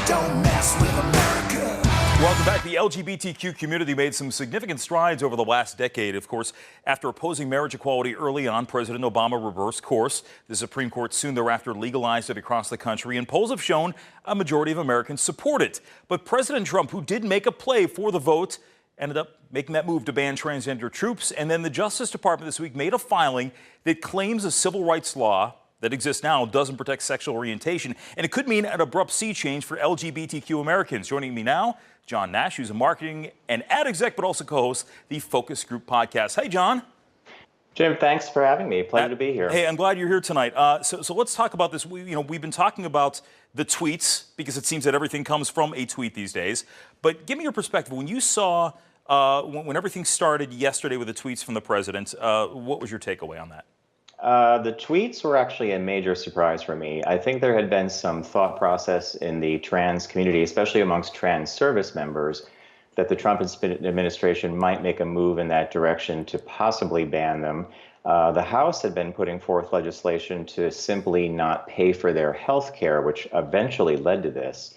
don't mess with America. Welcome back. The LGBTQ community made some significant strides over the last decade. Of course, after opposing marriage equality early on, President Obama reversed course. The Supreme Court soon thereafter legalized it across the country, and polls have shown a majority of Americans support it. But President Trump, who did make a play for the vote, ended up making that move to ban transgender troops. And then the Justice Department this week made a filing that claims a civil rights law that exists now doesn't protect sexual orientation, and it could mean an abrupt sea change for LGBTQ Americans. Joining me now, John Nash, who's a marketing and ad exec, but also co-hosts the Focus Group podcast. Hey, John. Jim, thanks for having me. Pleasure to be here. Hey, I'm glad you're here tonight. So let's talk about this. We've been talking about the tweets because it seems that everything comes from a tweet these days. But give me your perspective. When you saw when everything started yesterday with the tweets from the president, what was your takeaway on that? The tweets were actually a major surprise for me. I think there had been some thought process in the trans community, especially amongst trans service members, that the Trump administration might make a move in that direction to possibly ban them. The House had been putting forth legislation to simply not pay for their health care, which eventually led to this.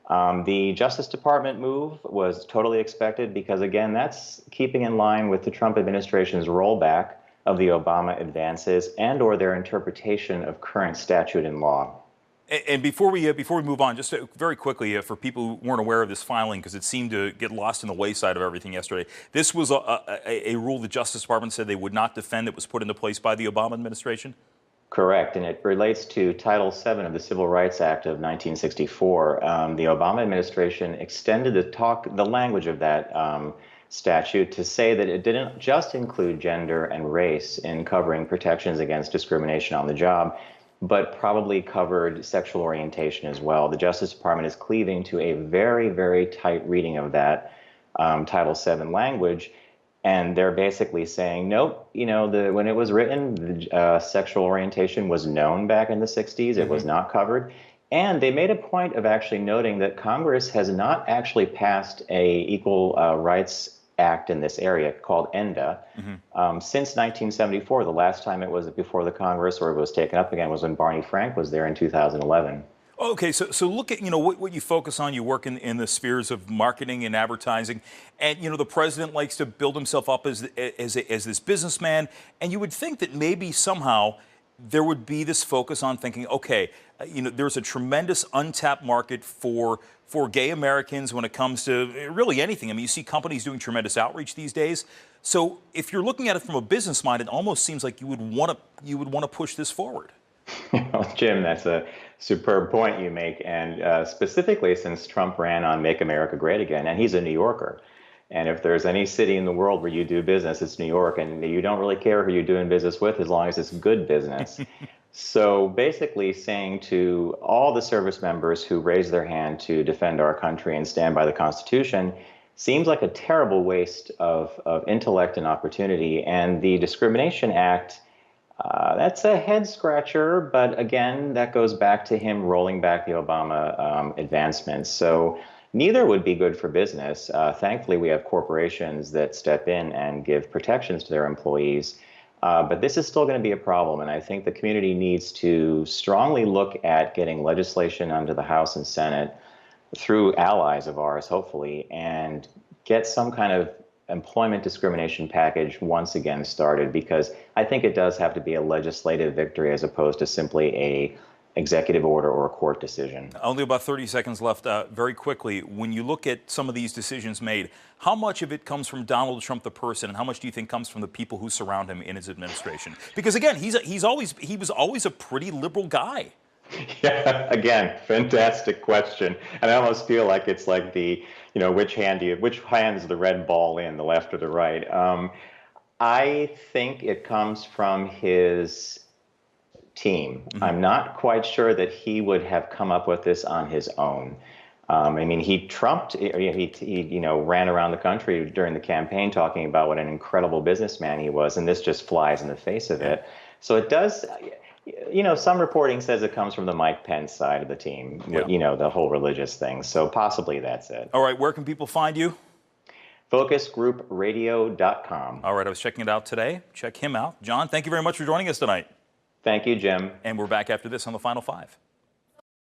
The Justice Department move was totally expected because, again, that's keeping in line with the Trump administration's rollback of the Obama advances and or their interpretation of current statute and law. And before we move on, just very quickly, for people who weren't aware of this filing, because it seemed to get lost in the wayside of everything yesterday, this was a rule the Justice Department said they would not defend that was put into place by the Obama administration? Correct, and it relates to Title VII of the Civil Rights Act of 1964. The Obama administration extended the language of that statute to say that it didn't just include gender and race in covering protections against discrimination on the job, but probably covered sexual orientation as well. The Justice Department is cleaving to a very, very tight reading of that Title VII language, and they're basically saying, nope, when it was written, sexual orientation was known back in the 60s. It was not covered. And they made a point of actually noting that Congress has not actually passed a equal rights act in this area called ENDA since 1974. The last time it was before the Congress or it was taken up again was when Barney Frank was there in 2011. Okay, so look at what you focus on. You work in the spheres of marketing and advertising, and the president likes to build himself up as this businessman. And you would think that maybe somehow there would be this focus on thinking, okay, there's a tremendous untapped market for gay Americans when it comes to really anything. I mean, you see companies doing tremendous outreach these days. So if you're looking at it from a business mind, it almost seems like you would want to push this forward. Well, Jim, that's a superb point you make, and specifically since Trump ran on Make America Great Again, and he's a New Yorker. And if there's any city in the world where you do business, it's New York, and you don't really care who you're doing business with as long as it's good business. So basically saying to all the service members who raise their hand to defend our country and stand by the Constitution seems like a terrible waste of intellect and opportunity. And the Discrimination Act, that's a head scratcher, but again, that goes back to him rolling back the Obama advancements. So neither would be good for business. Thankfully, we have corporations that step in and give protections to their employees. But this is still going to be a problem, and I think the community needs to strongly look at getting legislation onto the House and Senate through allies of ours, hopefully, and get some kind of employment discrimination package once again started, because I think it does have to be a legislative victory as opposed to simply a executive order or a court decision. Only about 30 seconds left. Very quickly, when you look at some of these decisions made, how much of it comes from Donald Trump the person, and how much do you think comes from the people who surround him in his administration? Because again, he was always a pretty liberal guy. Yeah, again, fantastic question. And I almost feel like it's like which hand is the red ball in, the left or the right? I think it comes from his team. I'm not quite sure that he would have come up with this on his own. I mean, he ran around the country during the campaign talking about what an incredible businessman he was, and this just flies in the face of it. So it does, some reporting says it comes from the Mike Pence side of the team, the whole religious thing. So possibly that's it. All right, where can people find you? Focusgroupradio.com. All right, I was checking it out today. Check him out. John, thank you very much for joining us tonight. Thank you, Jim. And we're back after this on The Final Five.